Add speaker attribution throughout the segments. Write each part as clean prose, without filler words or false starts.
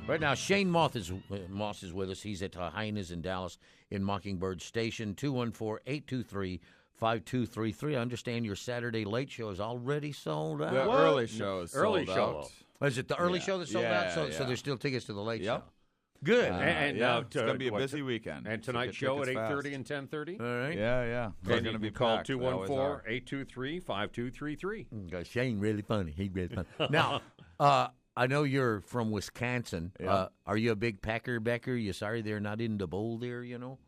Speaker 1: Right now, Shaun Mauss is with us. He's at Hyenas in Dallas in Mockingbird Station, 214-823-5233. I understand your Saturday late show is already sold out.
Speaker 2: The early show is sold out.
Speaker 1: Is it the early show that's sold out? So there's still tickets to the late show.
Speaker 3: Good.
Speaker 2: It's going to be a busy weekend.
Speaker 3: And tonight's show at 8:30 and 10:30.
Speaker 1: All right.
Speaker 2: Yeah. We're going to be
Speaker 3: call
Speaker 2: packed.
Speaker 3: 214-823-5233.
Speaker 1: Shane, really funny. He's really funny. Now, I know you're from Wisconsin.
Speaker 2: Yeah.
Speaker 1: Are you a big Packer backer? You sorry they're not in the bowl there, you know?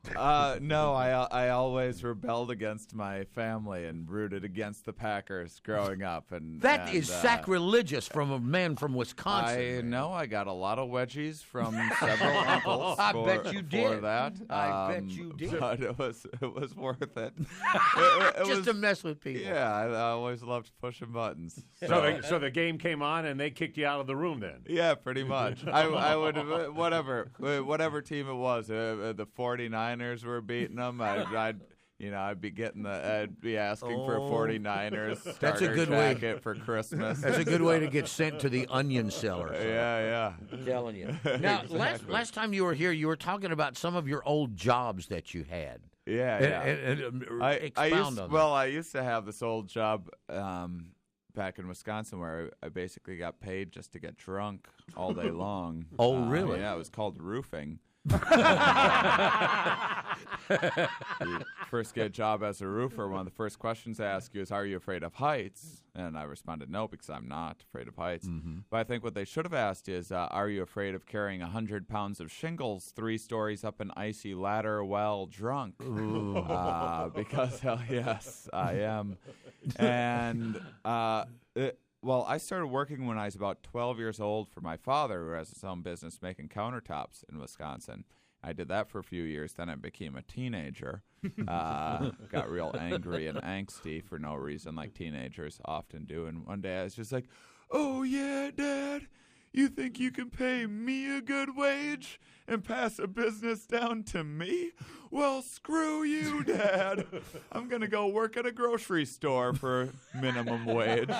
Speaker 2: No, I always rebelled against my family and rooted against the Packers growing up.
Speaker 1: That is sacrilegious from a man from Wisconsin.
Speaker 2: I know. I got a lot of wedgies from several uncles
Speaker 1: I bet you did.
Speaker 2: for that.
Speaker 1: I bet you did.
Speaker 2: But it was worth it.
Speaker 1: Just to mess with people.
Speaker 2: Yeah, I always loved pushing buttons.
Speaker 3: So the game came on and they kicked you out of the room then?
Speaker 2: Yeah, pretty much. I would have, whatever team it was, the 49ers were beating them. I'd be asking for a 49ers starter jacket for Christmas.
Speaker 1: That's a good way to get sent to the onion cellar. So.
Speaker 2: Yeah.
Speaker 1: I'm telling you. Now,
Speaker 2: Exactly.
Speaker 1: last time you were here, you were talking about some of your old jobs that you had.
Speaker 2: Yeah.
Speaker 1: Expound on that.
Speaker 2: Well, I used to have this old job back in Wisconsin where I basically got paid just to get drunk all day long.
Speaker 1: Oh, really?
Speaker 2: Yeah, it was called roofing. You first get a job as a roofer, one of the first questions they ask you is, are you afraid of heights? And I responded, no, because I'm not afraid of heights.
Speaker 1: Mm-hmm.
Speaker 2: But I think what they should have asked is, are you afraid of carrying 100 pounds of shingles 3 stories up an icy ladder while drunk? Because, hell yes, I am. And, well, I started working when I was about 12 years old for my father, who has his own business making countertops in Wisconsin. I did that for a few years. Then I became a teenager. Got real angry and angsty for no reason, like teenagers often do. And one day I was just like, oh, yeah, Dad, you think you can pay me a good wage and pass a business down to me? Well, screw you, Dad. I'm going to go work at a grocery store for minimum wage.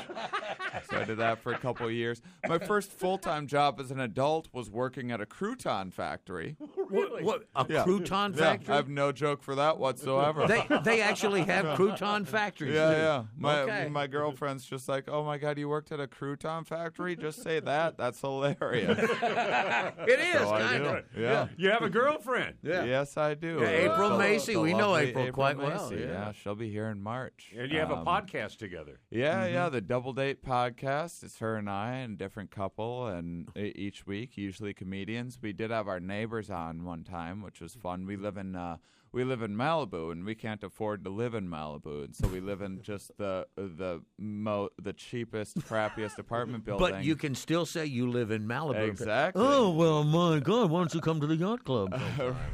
Speaker 2: So I did that for a couple of years. My first full-time job as an adult was working at a crouton factory.
Speaker 1: Really? What a crouton factory?
Speaker 2: I have no joke for that whatsoever.
Speaker 1: They actually have crouton factories.
Speaker 2: Yeah. My girlfriend's just like, oh, my God, you worked at a crouton factory? Just say that. That's hilarious.
Speaker 1: It is,
Speaker 2: So
Speaker 1: kind of.
Speaker 2: Yeah.
Speaker 3: You have a girlfriend.
Speaker 1: Yeah.
Speaker 2: Yes, I do.
Speaker 1: Yeah, April Macy.
Speaker 2: The
Speaker 1: We know
Speaker 2: lovely
Speaker 1: April quite well.
Speaker 2: Macy.
Speaker 1: Yeah.
Speaker 2: She'll be here in March.
Speaker 3: And you have a podcast together.
Speaker 2: Yeah, the Double Date podcast. It's her and I and a different couple, and each week, usually comedians. We did have our neighbors on one time, which was fun. We live in Malibu, and we can't afford to live in Malibu, and so we live in just the cheapest, crappiest apartment building.
Speaker 1: But you can still say you live in Malibu.
Speaker 2: Exactly.
Speaker 1: Oh, well, my God, why don't you come to the yacht club?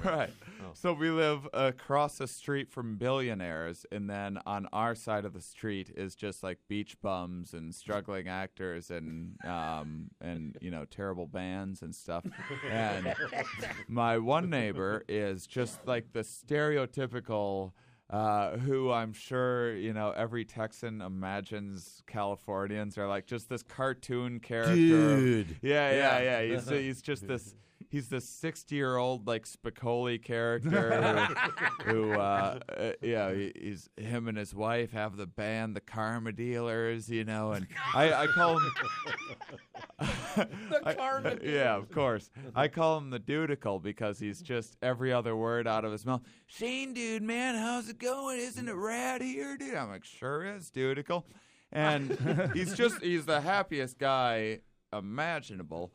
Speaker 2: Right. So we live across the street from billionaires, and then on our side of the street is just like beach bums and struggling actors and terrible bands and stuff. And my one neighbor is just like the stereotypical who I'm sure, every Texan imagines Californians are like just this cartoon character.
Speaker 1: Dude.
Speaker 2: Yeah. He's just this. He's this 60-year-old like Spicoli character who he's him and his wife have the band, the Karma Dealers, and I call him
Speaker 1: The Karma Dealers.
Speaker 2: Yeah, of course. I call him the Dudicle because he's just every other word out of his mouth. Shane, dude, man, how's it going? Isn't it rad here, dude? I'm like, sure is, Dudicle. And he's the happiest guy imaginable.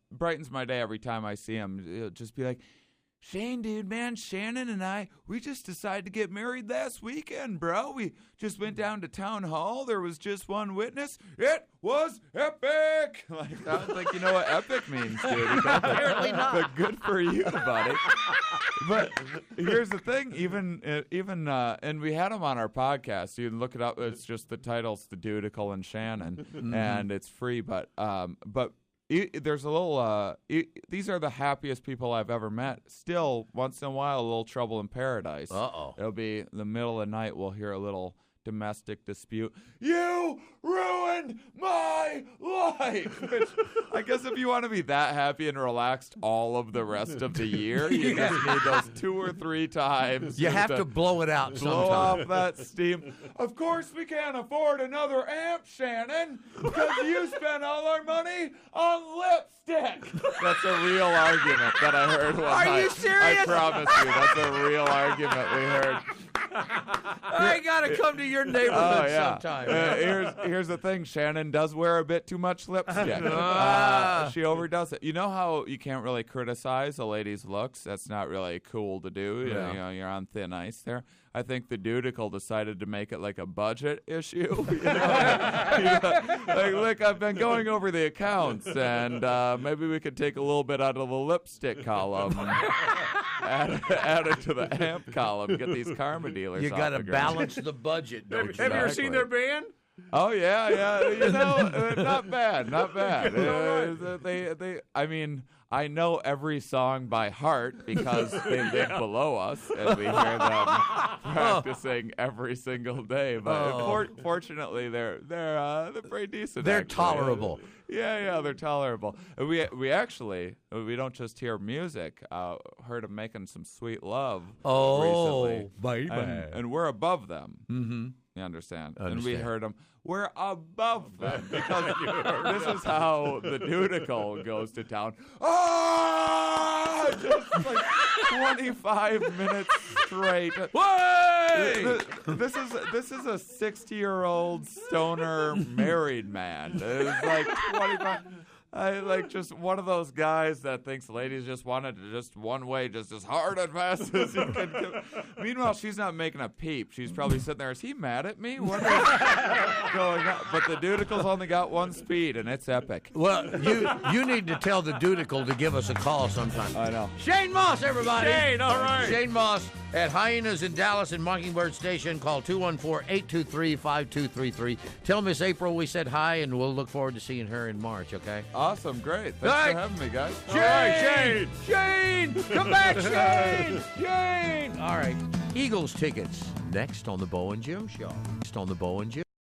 Speaker 2: Brightens my day every time I see him. He'll just be like, Shane, dude, man, Shannon and I, we just decided to get married last weekend, bro. We just went down to town hall. There was just one witness. It was epic. Like, I don't think you know what epic means, dude.
Speaker 1: Apparently not.
Speaker 2: But good for you, buddy. But here's the thing, even and we had him on our podcast. You can look it up. It's just the title's The Dudicle and Shannon, and it's free. But there's a little. These are the happiest people I've ever met. Still, once in a while, a little trouble in paradise.
Speaker 1: Uh-oh.
Speaker 2: It'll be the middle of the night. We'll hear a little domestic dispute. You ruined my life! Which, I guess if you want to be that happy and relaxed all of the rest of the year, you just need those 2 or 3 times.
Speaker 1: You have to blow it out
Speaker 2: blow
Speaker 1: sometime.
Speaker 2: off that steam. Of course we can't afford another amp, Shannon, because you spent all our money on lipstick. That's a real argument that I heard one night.
Speaker 1: Are you serious?
Speaker 2: I promise you, that's a real argument we heard.
Speaker 1: I gotta come to your neighborhood sometime.
Speaker 2: Here's the thing. Shannon does wear a bit too much lipstick. She overdoes it. You know how you can't really criticize a lady's looks? That's not really cool to do.
Speaker 1: Yeah.
Speaker 2: You know, you're on thin ice there. I think the Dudicle decided to make it like a budget issue. You know? Like, look, I've been going over the accounts, and maybe we could take a little bit out of the lipstick column, add it to the amp column, get these karma dealers.
Speaker 1: You got to
Speaker 2: off the ground.
Speaker 1: balance the budget, don't you?
Speaker 3: Have you ever seen their band?
Speaker 2: Oh yeah. You know, not bad. I mean, I know every song by heart because they live below us, and we hear them practicing every single day. But fortunately, they're pretty decent.
Speaker 1: They're
Speaker 2: actually.
Speaker 1: tolerable.
Speaker 2: Yeah, they're tolerable. And we actually don't just hear music. Heard them making some sweet love recently.
Speaker 1: Baby.
Speaker 2: And we're above them.
Speaker 1: Mm-hmm.
Speaker 2: You understand?
Speaker 1: Understand.
Speaker 2: And we heard them. We're above them because this is how the Dudicle goes to town. Just like 25 minutes straight.
Speaker 1: Way!
Speaker 2: This is a 60-year-old stoner married man. It's like 25. I like just one of those guys that thinks ladies just want it just one way, just as hard and fast as you can. Meanwhile, she's not making a peep. She's probably sitting there. Is he mad at me? What is going on? But the Dudicle's only got one speed, and it's epic.
Speaker 1: Well, you need to tell the Dudicle to give us a call sometime.
Speaker 2: I know.
Speaker 1: Shaun Mauss, everybody.
Speaker 3: Shane, all right.
Speaker 1: Shaun Mauss at Hyenas in Dallas and Mockingbird Station. Call 214-823-5233. Tell Miss April we said hi, and we'll look forward to seeing her in March, okay?
Speaker 2: Awesome, great. Thanks
Speaker 1: Right.
Speaker 2: for having me, guys.
Speaker 1: Shane! Shane! Come back, Shane! Shane! All right. Eagles tickets next on the Bo and Jim Show. Next on the Bo and Jim.